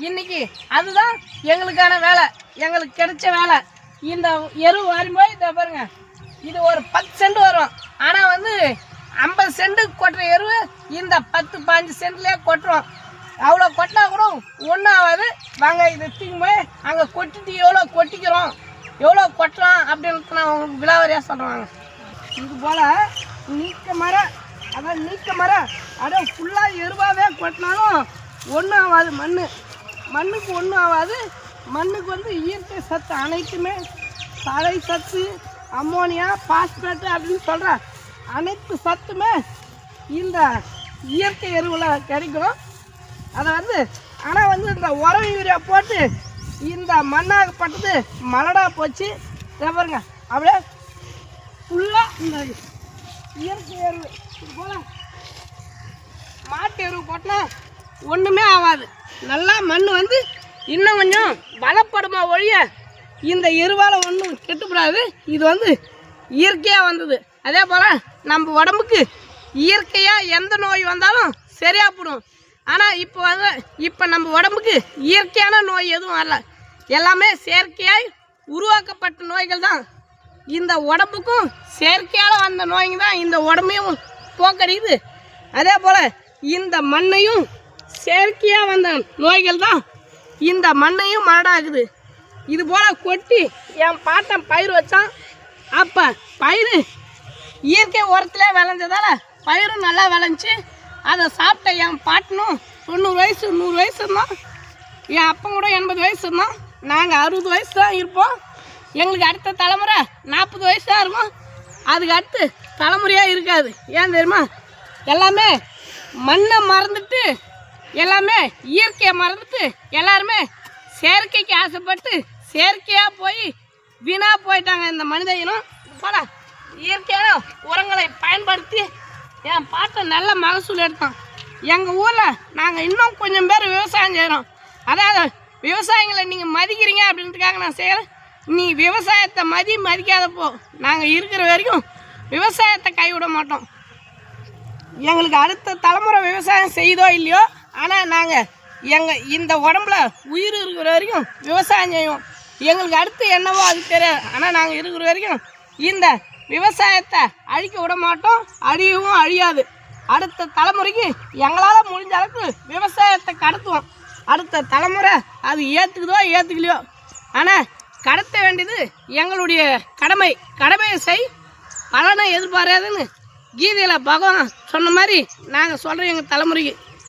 இன்னைக்கு அதுதான் எங்களுக்கான வேலை, எங்களுக்கு கிடைச்ச வேலை. இந்த எரு வரும்போது இதை பாருங்க, இது ஒரு 10 சென்ட் வரும். ஆனால் வந்து 50 சென்ட் கொட்டுற எரு இந்த 10-15 சென்ட்லேயே கொட்டுறோம். அவ்வளோ கொட்டினா கூட ஒன்றும் ஆகாது. வாங்க இதை தூக்கி போய் அங்கே கொட்டிட்டு எவ்வளோ கொட்டிக்கிறோம், எவ்வளோ கொட்டலாம் அப்படின்னு நான் உங்களுக்கு விலாவரியாக சொல்கிறாங்க. இது போல் நீக்க மரம், அதான் நீக்க மரம் அப்படியே ஃபுல்லாக எருவாகவே கொட்டினாலும் ஒன்றும் ஆகாது. மண்ணுக்கு ஒன்றும் ஆகாது. மண்ணுக்கு வந்து இயற்கை சத்து அனைத்துமே, தழை சத்து, அம்மோனியா, பாஸ்பேட்டு அப்படின்னு சொல்கிற அனைத்து சத்துமே இந்த இயற்கை எருவில் கிடைக்கும். அதை வந்து ஆனால் வந்து இந்த உரம் யூரியா போட்டு இந்த மண்ணாகப்பட்டது மலடாக போச்சு. பாருங்க அப்படியே ஃபுல்லாக இந்த இயற்கை எருவு இது போல் மாட்டு எருவு போட்டினா ஒன்றுமே ஆகாது. நல்லா மண் வந்து இன்னும் கொஞ்சம் பலப்படுமா ஒழிய இந்த எருவால் ஒன்றும் கெட்டுப்படாது. இது வந்து இயற்கையாக வந்தது. அதே போல் நம்ம உடம்புக்கு இயற்கையாக எந்த நோய் வந்தாலும் சரியாக போடும். ஆனால் இப்போ நம்ம உடம்புக்கு இயற்கையான நோய் எதுவும் வரல, எல்லாமே செயற்கையாய் உருவாக்கப்பட்ட நோய்கள் தான். இந்த உடம்புக்கும் செயற்கையால் வந்த நோய்ங்க தான் இந்த உடம்பையும் போக்கடிக்குது. அதே போல் இந்த மண்ணையும் செயற்கையாக வந்த நோய்கள் தான் இந்த மண்ணையும் மரடாகுது. இது போல் கொட்டி என் பாட்டன் பயிர் வச்சான். அப்போ பயிர் இயற்கை உரத்தில் விளைஞ்சதால் பயிரும் நல்லா விளைஞ்சி அதை சாப்பிட்ட என் பாட்டனும் 90 வயசு 100 வயசு இருந்தோம். என் அப்பன் கூட 80 வயசு இருந்தோம். நாங்கள் 60 வயசு தான் இருப்போம். எங்களுக்கு அடுத்த தலைமுறை 40 வயசு தான் இருக்கும். அதுக்கு அடுத்து தலைமுறையாக இருக்காது. ஏன் தெரியுமா? எல்லாமே மண்ணை மறந்துட்டு, எல்லாமே இயற்கையை மறந்துட்டு, எல்லாருமே செயற்கைக்கு ஆசைப்பட்டு செயற்கையாக போய் வீணாக போயிட்டாங்க. இந்த மனித இனம் போல இயற்கையான உரங்களை பயன்படுத்தி என் பாட்டை நல்ல மகசூல் எடுத்தோம். எங்கள் ஊரில் நாங்கள் இன்னும் கொஞ்சம் பேர் விவசாயம் செய்கிறோம். அதாவது விவசாயிகளை நீங்கள் மதிக்கிறீங்க அப்படின்றதுக்காக நான் செய்கிறேன். நீ விவசாயத்தை மதிக்காதப்போ நாங்கள் இருக்கிற வரைக்கும் விவசாயத்தை கைவிட மாட்டோம். எங்களுக்கு அடுத்த தலைமுறை விவசாயம் செய்தோ இல்லையோ, ஆனால் நாங்கள் இந்த உடம்புல உயிர் இருக்கிற வரைக்கும் விவசாயம் செய்வோம். எங்களுக்கு அடுத்து என்னவோ அது தெரியாது. ஆனால் நாங்கள் இருக்கிற வரைக்கும் இந்த விவசாயத்தை அழிக்க விட மாட்டோம், அழியவும் அழியாது. அடுத்த தலைமுறைக்கு எங்களால் முடிஞ்ச அளவுக்கு விவசாயத்தை கடத்துவோம். அடுத்த தலைமுறை அது ஏற்றுக்கலையோ, ஆனால் கடத்த வேண்டியது எங்களுடைய கடமையை செய், பலனை எதிர்பாராதுன்னு கீதையில் பகவான் சொன்ன மாதிரி நாங்கள் சொல்கிறோம் எங்கள் தலைமுறைக்கு.